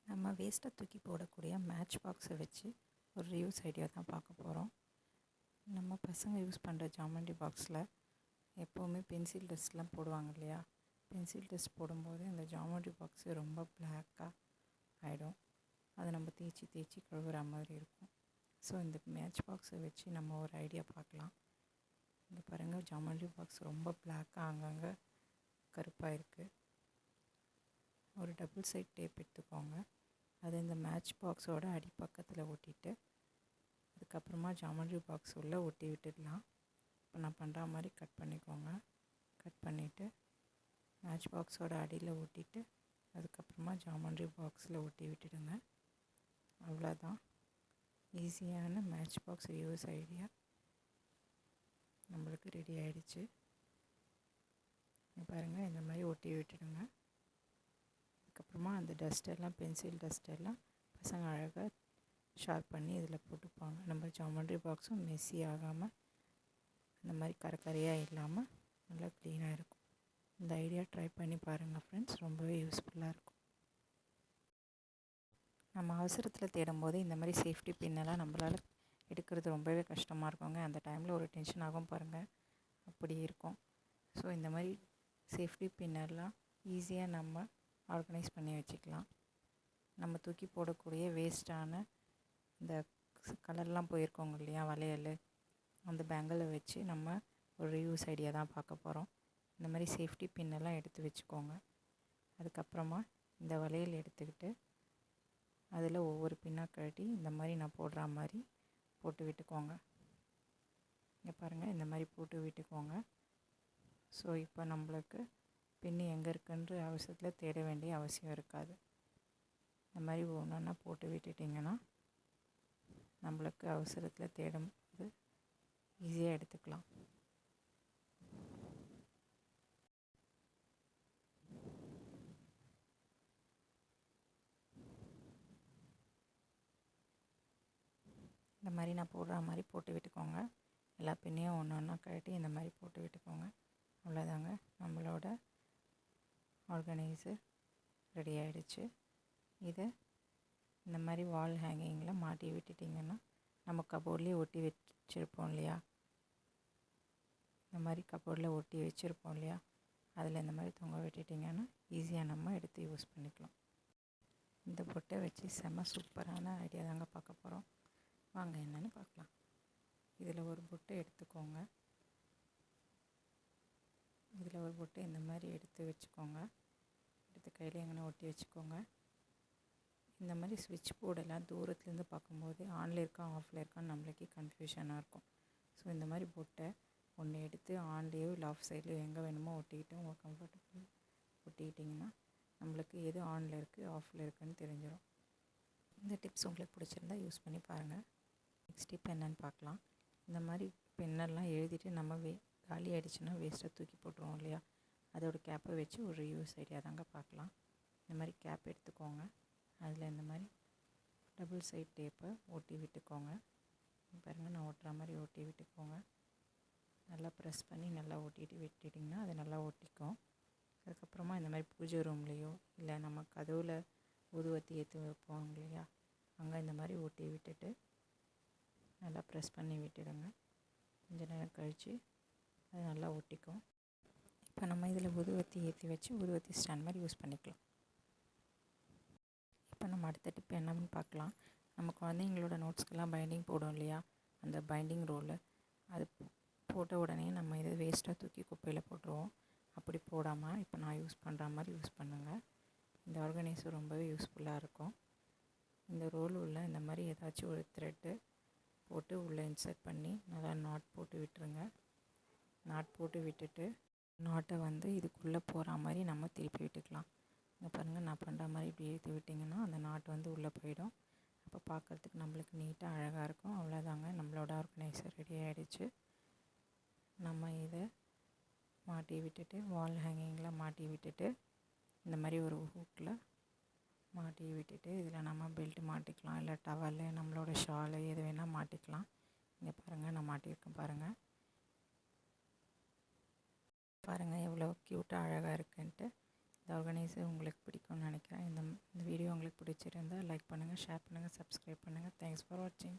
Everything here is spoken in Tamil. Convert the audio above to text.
நம்ம வேஸ்ட்டை தூக்கி போடக்கூடிய மேட்ச் பாக்ஸை வச்சு ஒரு ரியூஸ் ஐடியா தான் பார்க்க போகிறோம். நம்ம பசங்க யூஸ் பண்ணுற ஜாமெண்ட்ரி பாக்ஸில் எப்போவுமே பென்சில் டஸ்ட்லாம் போடுவாங்க இல்லையா? பென்சில் டஸ்ட் போடும்போது இந்த ஜாமெண்ட்ரி பாக்ஸு ரொம்ப பிளாக்காக ஆகிடும். அதை நம்ம தேய்ச்சி தேய்ச்சி கழுவுற மாதிரி இருக்கும். ஸோ இந்த மேட்ச் பாக்ஸை வச்சு நம்ம ஒரு ஐடியா பார்க்கலாம். இங்கே பாருங்கள், ஜாமெண்ட்ரி பாக்ஸ் ரொம்ப பிளாக்காக அங்கங்கே கருப்பாக இருக்குது. ஒரு டபுள் சைட் டேப் எடுத்துக்கோங்க. அதை இந்த மேட்ச் பாக்ஸோட அடிப்பக்கத்தில் ஒட்டிட்டு அதுக்கப்புறமா ஜாமெண்ட்ரி பாக்ஸ் உள்ளே ஒட்டி விட்டுடலாம். இப்போ நான் பண்ணுற மாதிரி கட் பண்ணிக்கோங்க. கட் பண்ணிவிட்டு மேட்ச் பாக்ஸோட அடியில் ஒட்டிட்டு அதுக்கப்புறமா ஜாமெண்ட்ரி பாக்ஸில் ஒட்டி விட்டுடுங்க. அவ்வளோதான், ஈஸியான மேட்ச் பாக்ஸ் யூஸ் ஐடியா நம்மளுக்கு ரெடி ஆகிடுச்சு. பாருங்கள், இந்த மாதிரி ஒட்டி விட்டுடுங்க. அதுக்கப்புறமா அந்த டஸ்ட்டெல்லாம், பென்சில் டஸ்ட்டெல்லாம் பசங்க அழகாக ஷார்ப் பண்ணி இதில் போட்டுப்பாங்க. நம்ம ஜாமெண்ட்ரி பாக்ஸும் மெஸ்ஸி ஆகாமல் இந்த மாதிரி கரையாக இல்லாமல் நல்லா க்ளீனாக இருக்கும். இந்த ஐடியா ட்ரை பண்ணி பாருங்கள் ஃப்ரெண்ட்ஸ், ரொம்பவே யூஸ்ஃபுல்லாக இருக்கும். நம்ம அவசரத்தில் தேடும்போது இந்த மாதிரி சேஃப்டி பின்னெல்லாம் நம்மளால் எடுக்கிறது ரொம்பவே கஷ்டமாக இருக்குங்க. அந்த டைமில் ஒரு டென்ஷன் ஆகும் பாருங்கள், அப்படி இருக்கும். ஸோ இந்த மாதிரி சேஃப்டி பின்னெல்லாம் ஈஸியாக நம்ம ஆர்கனைஸ் பண்ணி வச்சுக்கலாம். நம்ம தூக்கி போடக்கூடிய வேஸ்ட்டான இந்த கலர்லாம் போயிருக்கோங்க இல்லையா, வளையல், அந்த பேங்கிளை வச்சு நம்ம ஒரு ரியூஸ் ஐடியா தான் பார்க்க போகிறோம். இந்த மாதிரி சேஃப்டி பின்னெல்லாம் எடுத்து வச்சுக்கோங்க. அதுக்கப்புறமா இந்த வளையல் எடுத்துக்கிட்டு அதில் ஒவ்வொரு பின்னாக கழட்டி இந்த மாதிரி நான் போடுற மாதிரி போட்டு விட்டுக்கோங்க. இங்கே பாருங்கள், இந்த மாதிரி போட்டு விட்டுக்கோங்க. ஸோ இப்போ நம்மளுக்கு பின்னு எங்கே இருக்குன்ற அவசரத்தில் தேட வேண்டிய அவசியம் இருக்காது. இந்த மாதிரி ஒன்றா போட்டு விட்டுட்டிங்கன்னா நம்மளுக்கு அவசரத்தில் தேடும்போது ஈஸியாக எடுத்துக்கலாம். இந்த மாதிரி நான் போடுற மாதிரி போட்டு விட்டுக்கோங்க. எல்லா பின்னையும் ஒன்றா கழட்டி இந்த மாதிரி போட்டு விட்டுக்கோங்க. அவ்வளோதாங்க, நம்மளோட ஆர்கனைசர் ரெடி ஆகிடுச்சு. இதை இந்த மாதிரி வால் ஹேங்கிங்கில் மாட்டி விட்டுட்டிங்கன்னா நம்ம கபோர்ட்லேயே ஒட்டி வச்சுருப்போம் இல்லையா, இந்த மாதிரி கபோர்டில் ஒட்டி வச்சுருப்போம் இல்லையா, அதில் இந்த மாதிரி தொங்க விட்டுட்டிங்கன்னா ஈஸியாக நம்ம எடுத்து யூஸ் பண்ணிக்கலாம். இந்த பொட்டை வச்சு செம்ம சூப்பரான ஐடியா தாங்க பார்க்க போகிறோம். வாங்க என்னென்னு பார்க்கலாம். இதில் ஒரு பொட்டை எடுத்துக்கோங்க. இதில் ஒரு பொட்டை இந்த மாதிரி எடுத்து வச்சுக்கோங்க. எடுத்து கையில் எங்கன்னா ஒட்டி வச்சுக்கோங்க. இந்த மாதிரி ஸ்விட்ச் போர்டெல்லாம் தூரத்துலேருந்து பார்க்கும்போது ஆனில் இருக்கா ஆஃபில் இருக்கான்னு நம்மளுக்கே கன்ஃபியூஷனாக இருக்கும். ஸோ இந்த மாதிரி பொட்டை ஒன்று எடுத்து ஆன்லேயோ இல்லை ஆஃப் சைட்லேயோ எங்கே வேணுமோ ஒட்டிக்கிட்டு உங்கள் கம்ஃபர்டபுள் ஒட்டிக்கிட்டிங்கன்னா நம்மளுக்கு எது ஆனில் இருக்குது ஆஃபில் இருக்குதுன்னு தெரிஞ்சிடும். இந்த டிப்ஸ் உங்களுக்கு பிடிச்சிருந்தா யூஸ் பண்ணி பாருங்கள். நெக்ஸ்ட் டிப் என்னென்னு பார்க்கலாம். இந்த மாதிரி பெண்ணெல்லாம் எழுதிட்டு நம்ம காலி ஆகிடுச்சுன்னா வேஸ்ட்டாக தூக்கி போட்டுருவோம் இல்லையா, அதோட கேப்பை வச்சு ஒரு யூஸ் ஐடியா தாங்க பார்க்கலாம். இந்த மாதிரி கேப் எடுத்துக்கோங்க. அதில் இந்த மாதிரி டபுள் சைட் டேப்பை ஒட்டி விட்டுக்கோங்க. பாருங்கள், நான் ஒட்டுற மாதிரி ஒட்டி விட்டுக்கோங்க. நல்லா ப்ரெஸ் பண்ணி நல்லா ஒட்டிட்டு விட்டுட்டிங்கன்னா அது நல்லா ஒட்டிக்கும். அதுக்கப்புறமா இந்த மாதிரி பூஜை ரூம்லேயோ இல்லை நம்ம கதவில் ஊதுவத்தி ஏற்றி வைப்போம் இல்லையா, அங்கே இந்த மாதிரி ஒட்டி விட்டுட்டு நல்லா ப்ரெஸ் பண்ணி விட்டுடுங்க. கொஞ்சம் நேரம் கழித்து அது நல்லா ஒட்டிக்கும். இப்போ நம்ம இதில் ஊதுவத்தி ஏற்றி வச்சு ஊதுவத்தி ஸ்டாண்ட் மாதிரி யூஸ் பண்ணிக்கலாம். இப்போ நம்ம அடுத்த டிப் என்னன்னு பார்க்கலாம். நம்ம குழந்தைங்களோட நோட்ஸ்க்கெல்லாம் பைண்டிங் போடும் இல்லையா, அந்த பைண்டிங் ரோலு அது போட்ட உடனே நம்ம இதை வேஸ்ட்டாக தூக்கி குப்பையில் போட்டுருவோம். அப்படி போடாமல் இப்போ நான் யூஸ் பண்ணுற மாதிரி யூஸ் பண்ணுங்கள். இந்த ஆர்கனைசர் ரொம்பவே யூஸ்ஃபுல்லாக இருக்கும். இந்த ரோல் உள்ள இந்த மாதிரி ஏதாச்சும் ஒரு த்ரெட்டு போட்டு உள்ளே இன்சர்ட் பண்ணி நல்லா நாட் போட்டு விட்டுருங்க. நாட் போட்டு விட்டுட்டு நாட்டை வந்து இதுக்குள்ளே போகிற மாதிரி நம்ம திருப்பி விட்டுக்கலாம். இங்கே பாருங்கள், நான் பண்ணுற மாதிரி இப்படி ஏற்றி விட்டிங்கன்னா அந்த நாட்டு வந்து உள்ளே போயிடும். அப்போ பார்க்குறதுக்கு நம்மளுக்கு நீட்டாக அழகாக இருக்கும். அவ்வளோதாங்க, நம்மளோட ஆர்கனைசர் ரெடி ஆகிடுச்சு. நம்ம இதை மாட்டி விட்டுட்டு வால் ஹேங்கிங்கில் மாட்டி விட்டுட்டு இந்த மாதிரி ஒரு ஹூக்கில் மாட்டி விட்டுட்டு இதில் நம்ம பெல்ட் மாட்டிக்கலாம், இல்லை டவலு, நம்மளோட ஷாலு எது வேணால் மாட்டிக்கலாம். இங்கே பாருங்கள், நான் மாட்டியிருக்கேன் பாருங்கள். பாருங்கள் எவ்வளோ க்யூட்டாக அழகாக இருக்குன்ட்டு. இந்த ஆர்கனைசர் உங்களுக்கு பிடிக்கும்னு நினைக்கிறேன். இந்த வீடியோ உங்களுக்கு பிடிச்சிருந்தால் லைக் பண்ணுங்கள், ஷேர் பண்ணுங்கள், சப்ஸ்கிரைப் பண்ணுங்கள். தேங்க்ஸ் ஃபார் வாட்சிங்.